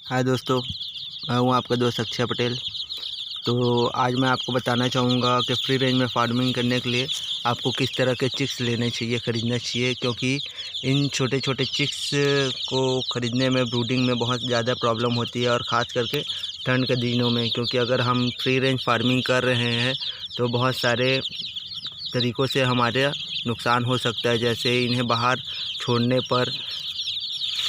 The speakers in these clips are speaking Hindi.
हाय दोस्तों, मैं हूं आपका दोस्त अक्षय पटेल। तो आज मैं आपको बताना चाहूँगा कि फ्री रेंज में फार्मिंग करने के लिए आपको किस तरह के चिक्स लेने चाहिए, ख़रीदना चाहिए। क्योंकि इन छोटे छोटे चिक्स को ख़रीदने में, ब्रूडिंग में बहुत ज़्यादा प्रॉब्लम होती है, और ख़ास करके ठंड के दिनों में। क्योंकि अगर हम फ्री रेंज फार्मिंग कर रहे हैं तो बहुत सारे तरीक़ों से हमारे नुकसान हो सकता है। जैसे इन्हें बाहर छोड़ने पर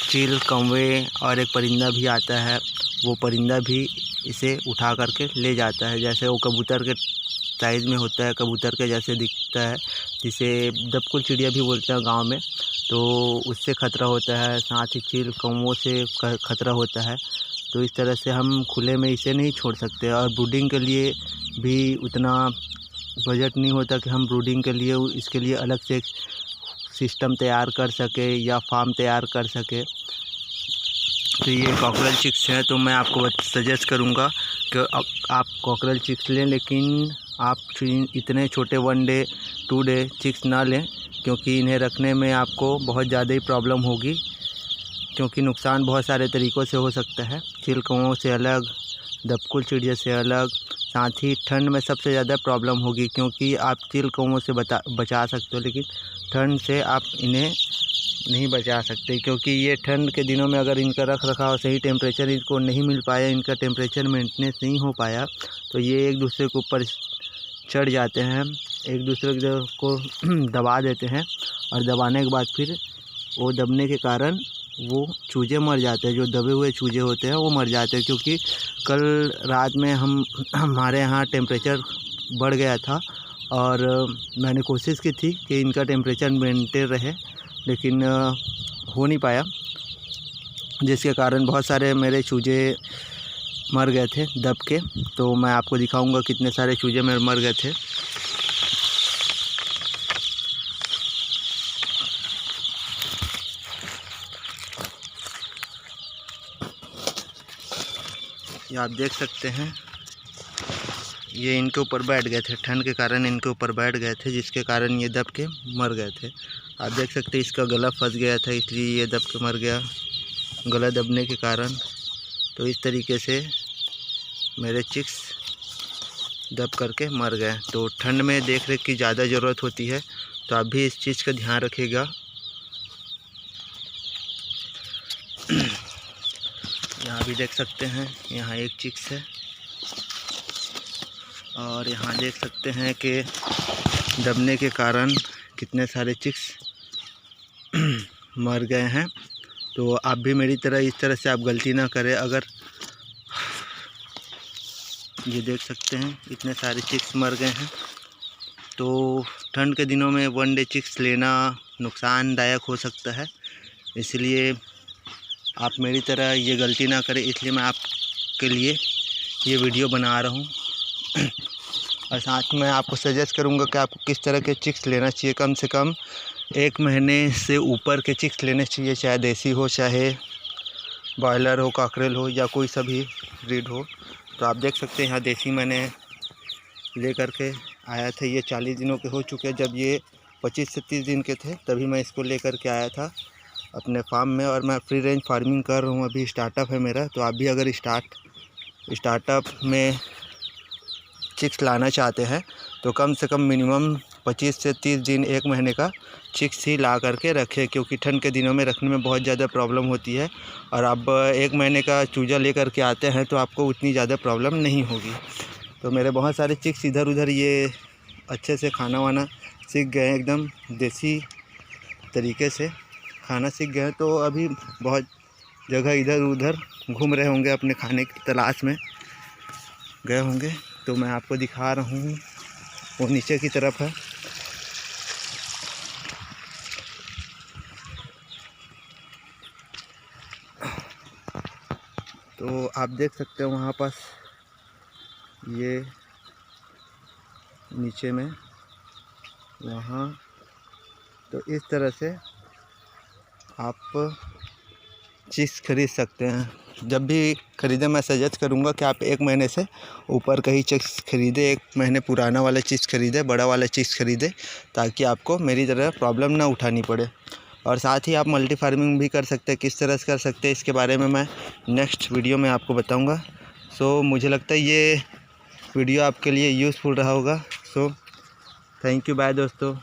चील, कौवे और एक परिंदा भी आता है, वो परिंदा भी इसे उठा करके ले जाता है। जैसे वो कबूतर के साइज़ में होता है, कबूतर के जैसे दिखता है, जिसे दबकुल चिड़िया भी बोलते हैं गांव में। तो उससे ख़तरा होता है, साथ ही चील, कौवों से ख़तरा होता है। तो इस तरह से हम खुले में इसे नहीं छोड़ सकते। और ब्रूडिंग के लिए भी उतना बजट नहीं होता कि हम ब्रूडिंग के लिए इसके लिए अलग से सिस्टम तैयार कर सके या फार्म तैयार कर सके। तो ये कॉकरेल चिक्स है, तो मैं आपको सजेस्ट करूँगा कि आप कॉकरेल चिक्स लें, लेकिन आप इतने छोटे 1 डे 2 डे चिक्स ना लें। क्योंकि इन्हें रखने में आपको बहुत ज़्यादा ही प्रॉब्लम होगी। क्योंकि नुकसान बहुत सारे तरीक़ों से हो सकता है, चील कौवों से अलग, दबकुल चिड़िया से अलग। साथ ही ठंड में सबसे ज़्यादा प्रॉब्लम होगी, क्योंकि आप चील कौवों से बचा सकते हो, लेकिन ठंड से आप इन्हें नहीं बचा सकते। क्योंकि ये ठंड के दिनों में अगर इनका रख रखाव सही, टेम्परेचर इनको नहीं मिल पाया, इनका टेम्परेचर मेंटेनेंस नहीं हो पाया, तो ये एक दूसरे के ऊपर चढ़ जाते हैं, एक दूसरे को दबा देते हैं। और दबाने के बाद फिर वो दबने के कारण वो चूजे मर जाते हैं। जो दबे हुए चूजे होते हैं वो मर जाते हैं। क्योंकि कल रात में हमारे यहाँ टेम्परेचर बढ़ गया था, और मैंने कोशिश की थी कि इनका टेम्परेचर मेंटेन रहे, लेकिन हो नहीं पाया, जिसके कारण बहुत सारे मेरे चूजे मर गए थे दब के। तो मैं आपको दिखाऊंगा कितने सारे चूजे मेरे मर गए थे। ये आप देख सकते हैं, ये इनके ऊपर बैठ गए थे, ठंड के कारण इनके ऊपर बैठ गए थे, जिसके कारण ये दब के मर गए थे। आप देख सकते हैं इसका गला फंस गया था, इसलिए ये दब के मर गया, गला दबने के कारण। तो इस तरीके से मेरे चिक्स दब करके मर गए। तो ठंड में देख रेख की ज़्यादा ज़रूरत होती है, तो आप भी इस चीज़ का ध्यान रखिएगा। यहाँ भी देख सकते हैं, यहाँ एक चिक्स है, और यहाँ देख सकते हैं कि दबने के कारण कितने सारे चिक्स मर गए हैं। तो आप भी मेरी तरह इस तरह से आप गलती ना करें। अगर ये देख सकते हैं इतने सारे चिक्स मर गए हैं। तो ठंड के दिनों में 1 डे चिक्स लेना नुकसानदायक हो सकता है, इसलिए आप मेरी तरह ये गलती ना करें। इसलिए मैं आपके लिए ये वीडियो बना रहा हूँ। और साथ में आपको सजेस्ट करूँगा कि आपको किस तरह के चिक्स लेना चाहिए। कम से कम 1 महीने से ऊपर के चिक्स लेने चाहिए, चाहे देसी हो, चाहे बॉयलर हो, कॉकरेल हो, या कोई सा भी ब्रीड हो। तो आप देख सकते हैं यहाँ देसी मैंने ले कर के आया था। ये 40 दिनों के हो चुके हैं। जब ये 25 से 30 दिन के थे तभी मैं इसको ले कर के आया था अपने फार्म में। और मैं फ्री रेंज फार्मिंग कर रहा हूँ, अभी स्टार्टअप है मेरा। तो आप भी अगर स्टार्टअप में चिक्स लाना चाहते हैं तो कम से कम मिनिमम 25 से 30 दिन, 1 महीने का चिक्स ही ला करके रखें। क्योंकि ठंड के दिनों में रखने में बहुत ज़्यादा प्रॉब्लम होती है, और आप 1 महीने का चूजा ले करके आते हैं तो आपको उतनी ज़्यादा प्रॉब्लम नहीं होगी। तो मेरे बहुत सारे चिक्स इधर उधर ये अच्छे से खाना वाना सीख गए, एकदम देसी तरीके से खाना सीख गए। तो अभी बहुत जगह इधर उधर घूम रहे होंगे, अपने खाने की तलाश में गए होंगे। तो मैं आपको दिखा रहा हूँ, वो नीचे की तरफ है। तो आप देख सकते हैं वहाँ पास ये नीचे में वहाँ। तो इस तरह से आप चिक्स खरीद सकते हैं। जब भी ख़रीदें मैं सजेस्ट करूंगा कि आप 1 महीने से ऊपर का ही चिक्स ख़रीदें, 1 महीने पुराना वाला चिक्स ख़रीदें, बड़ा वाला चिक्स ख़रीदें, ताकि आपको मेरी तरह प्रॉब्लम ना उठानी पड़े। और साथ ही आप मल्टी फार्मिंग भी कर सकते हैं। किस तरह से कर सकते हैं इसके बारे में मैं नेक्स्ट वीडियो में आपको बताऊंगा। सो मुझे लगता है ये वीडियो आपके लिए यूज़फुल रहा होगा। सो थैंक यू, बाय दोस्तों।